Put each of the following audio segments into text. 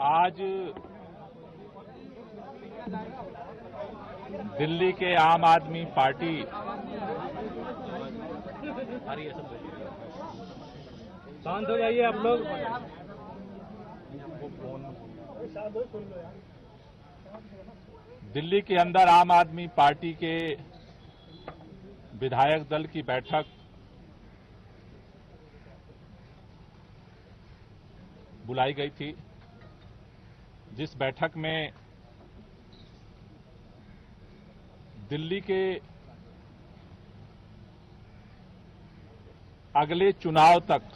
आज दिल्ली के आम आदमी पार्टी शांत हो जाइए आप लोग। दिल्ली के अंदर आम आदमी पार्टी के विधायक दल की बैठक बुलाई गई थी, जिस बैठक में दिल्ली के अगले चुनाव तक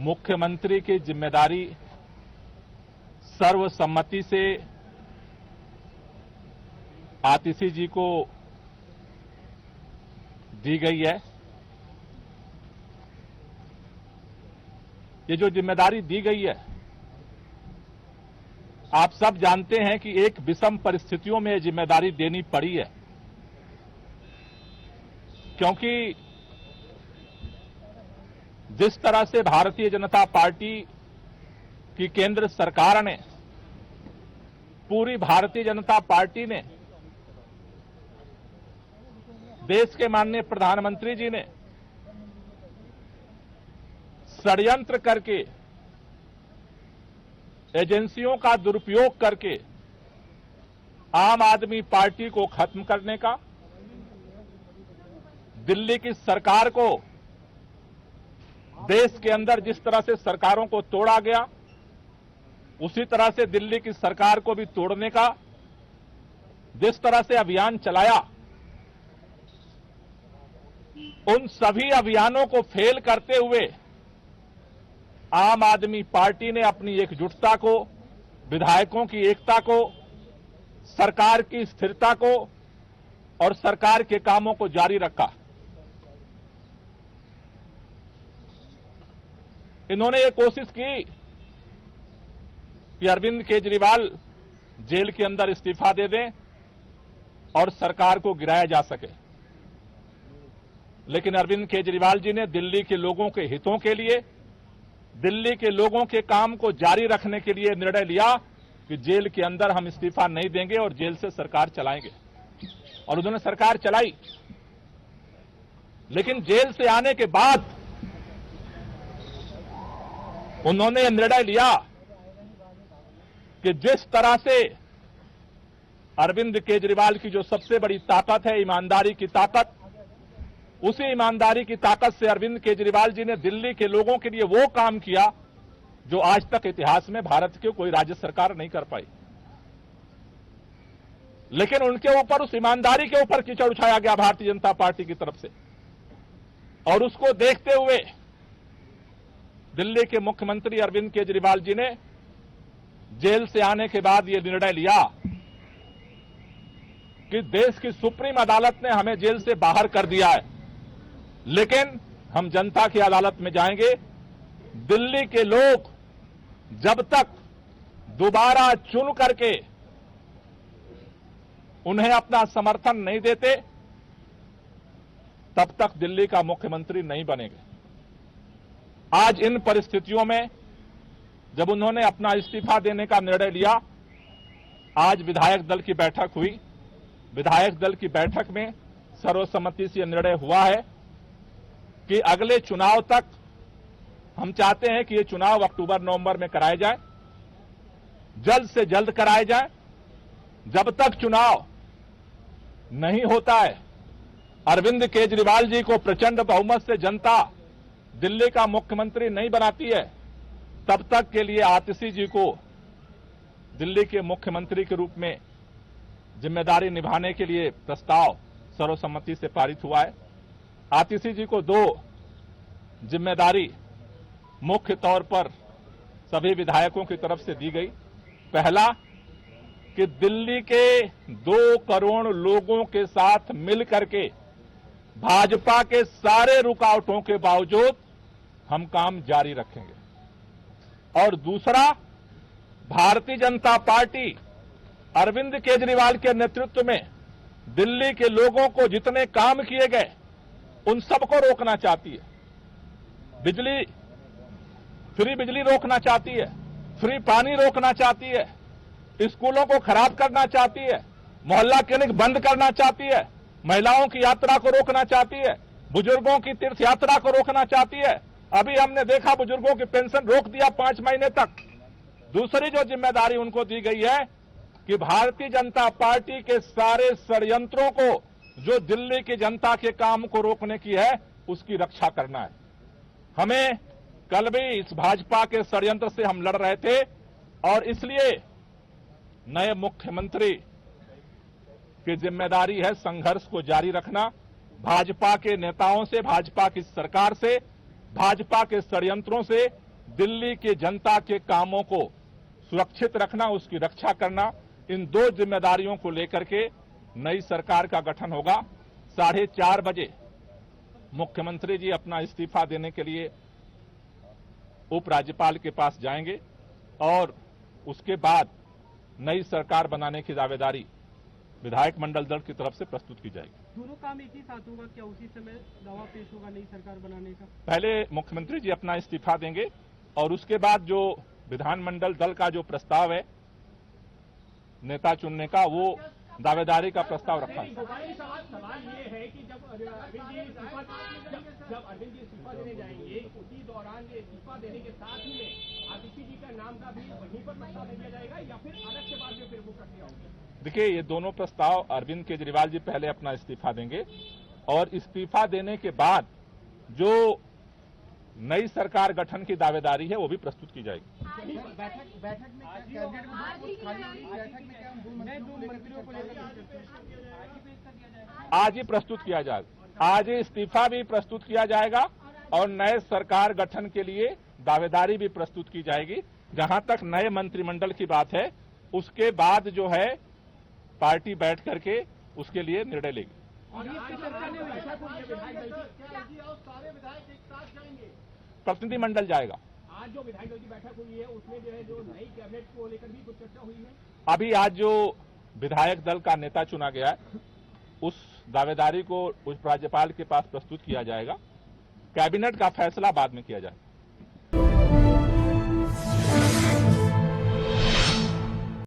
मुख्यमंत्री की जिम्मेदारी सर्वसम्मति से आतिशी जी को दी गई है। ये जो जिम्मेदारी दी गई है, आप सब जानते हैं कि एक विषम परिस्थितियों में ये जिम्मेदारी देनी पड़ी है, क्योंकि जिस तरह से भारतीय जनता पार्टी की केंद्र सरकार ने, पूरी भारतीय जनता पार्टी ने, देश के माननीय प्रधानमंत्री जी ने षड्यंत्र करके, एजेंसियों का दुरुपयोग करके आम आदमी पार्टी को खत्म करने का, दिल्ली की सरकार को, देश के अंदर जिस तरह से सरकारों को तोड़ा गया उसी तरह से दिल्ली की सरकार को भी तोड़ने का जिस तरह से अभियान चलाया, उन सभी अभियानों को फेल करते हुए आम आदमी पार्टी ने अपनी एकजुटता को, विधायकों की एकता को, सरकार की स्थिरता को और सरकार के कामों को जारी रखा। इन्होंने ये कोशिश की कि अरविंद केजरीवाल जेल के अंदर इस्तीफा दे दें और सरकार को गिराया जा सके, लेकिन अरविंद केजरीवाल जी ने दिल्ली के लोगों के हितों के लिए, दिल्ली के लोगों के काम को जारी रखने के लिए निर्णय लिया कि जेल के अंदर हम इस्तीफा नहीं देंगे और जेल से सरकार चलाएंगे, और उन्होंने सरकार चलाई। लेकिन जेल से आने के बाद उन्होंने यह निर्णय लिया कि जिस तरह से अरविंद केजरीवाल की जो सबसे बड़ी ताकत है, ईमानदारी की ताकत, उसी ईमानदारी की ताकत से अरविंद केजरीवाल जी ने दिल्ली के लोगों के लिए वो काम किया जो आज तक इतिहास में भारत की कोई राज्य सरकार नहीं कर पाई। लेकिन उनके ऊपर, उस ईमानदारी के ऊपर कीचड़ उछाया गया भारतीय जनता पार्टी की तरफ से, और उसको देखते हुए दिल्ली के मुख्यमंत्री अरविंद केजरीवाल जी ने जेल से आने के बाद यह निर्णय लिया कि देश की सुप्रीम अदालत ने हमें जेल से बाहर कर दिया है, लेकिन हम जनता की अदालत में जाएंगे। दिल्ली के लोग जब तक दोबारा चुन करके उन्हें अपना समर्थन नहीं देते, तब तक दिल्ली का मुख्यमंत्री नहीं बनेंगे। आज इन परिस्थितियों में जब उन्होंने अपना इस्तीफा देने का निर्णय लिया, आज विधायक दल की बैठक हुई। विधायक दल की बैठक में सर्वसम्मति से यह निर्णय हुआ है कि अगले चुनाव तक हम चाहते हैं कि ये चुनाव अक्टूबर-नवंबर में कराए जाए, जल्द से जल्द कराए जाए। जब तक चुनाव नहीं होता है, अरविंद केजरीवाल जी को प्रचंड बहुमत से जनता दिल्ली का मुख्यमंत्री नहीं बनाती है, तब तक के लिए आतिशी जी को दिल्ली के मुख्यमंत्री के रूप में जिम्मेदारी निभाने के लिए प्रस्ताव सर्वसम्मति से पारित हुआ है। आतिशी जी को दो जिम्मेदारी मुख्य तौर पर सभी विधायकों की तरफ से दी गई। पहला, कि दिल्ली के 2 करोड़ लोगों के साथ मिलकर के भाजपा के सारे रुकावटों के बावजूद हम काम जारी रखेंगे, और दूसरा, भारतीय जनता पार्टी अरविंद केजरीवाल के नेतृत्व में दिल्ली के लोगों को जितने काम किए गए उन सबको रोकना चाहती है। बिजली फ्री बिजली रोकना चाहती है, फ्री पानी रोकना चाहती है, स्कूलों को खराब करना चाहती है, मोहल्ला क्लिनिक बंद करना चाहती है, महिलाओं की यात्रा को रोकना चाहती है, बुजुर्गों की तीर्थ यात्रा को रोकना चाहती है। अभी हमने देखा बुजुर्गों की पेंशन रोक दिया 5 महीने तक। दूसरी जो जिम्मेदारी उनको दी गई है कि भारतीय जनता पार्टी के सारे षड्यंत्रों को, जो दिल्ली की जनता के काम को रोकने की है, उसकी रक्षा करना है। हमें कल भी इस भाजपा के षड्यंत्र से हम लड़ रहे थे और इसलिए नए मुख्यमंत्री की जिम्मेदारी है संघर्ष को जारी रखना, भाजपा के नेताओं से, भाजपा की सरकार से, भाजपा के षड्यंत्रों से दिल्ली की जनता के कामों को सुरक्षित रखना, उसकी रक्षा करना। इन 2 जिम्मेदारियों को लेकर के नई सरकार का गठन होगा। 4:30 बजे मुख्यमंत्री जी अपना इस्तीफा देने के लिए उपराज्यपाल के पास जाएंगे और उसके बाद नई सरकार बनाने की दावेदारी विधायक मंडल दल की तरफ से प्रस्तुत की जाएगी। दोनों काम एक ही साथ होगा क्या? उसी समय दावा पेश होगा नई सरकार बनाने का? पहले मुख्यमंत्री जी अपना इस्तीफा देंगे और उसके बाद जो विधानमंडल दल का जो प्रस्ताव है नेता चुनने का, वो दावेदारी का प्रस्ताव रखा है। सवाल ये है कि जब अरविंद जी इस्तीफा देने जाएंगे, उसी दौरान ये इस्तीफा देने के साथ ही में आदित्य जी का नाम का भी वहीं पर प्रस्ताव दिया जाएगा या फिर अलग से बाद में फिर वो प्रक्रिया होगी? देखिए, ये दोनों प्रस्ताव अरविंद केजरीवाल जी पहले अपना इस्तीफा देंगे और इस्तीफा देने के बाद जो नई सरकार गठन की दावेदारी है वो भी प्रस्तुत की जाएगी। बैठक में आज ही प्रस्तुत किया जाएगा। आज ही इस्तीफा भी प्रस्तुत किया जाएगा और नए सरकार गठन के लिए दावेदारी भी प्रस्तुत की जाएगी। जहां तक नए मंत्रिमंडल की बात है, उसके बाद जो है पार्टी बैठ करके उसके लिए निर्णय लेगी। प्रतिनिधिमंडल जाएगा। आज जो विधायक दल की बैठक हुई है उसमें जो है जो नई कैबिनेट को लेकर भी कुछ चर्चा हुई है। अभी आज जो विधायक दल का नेता चुना गया है उस दावेदारी को उस राज्यपाल के पास प्रस्तुत किया जाएगा। कैबिनेट का फैसला बाद में किया जाएगा।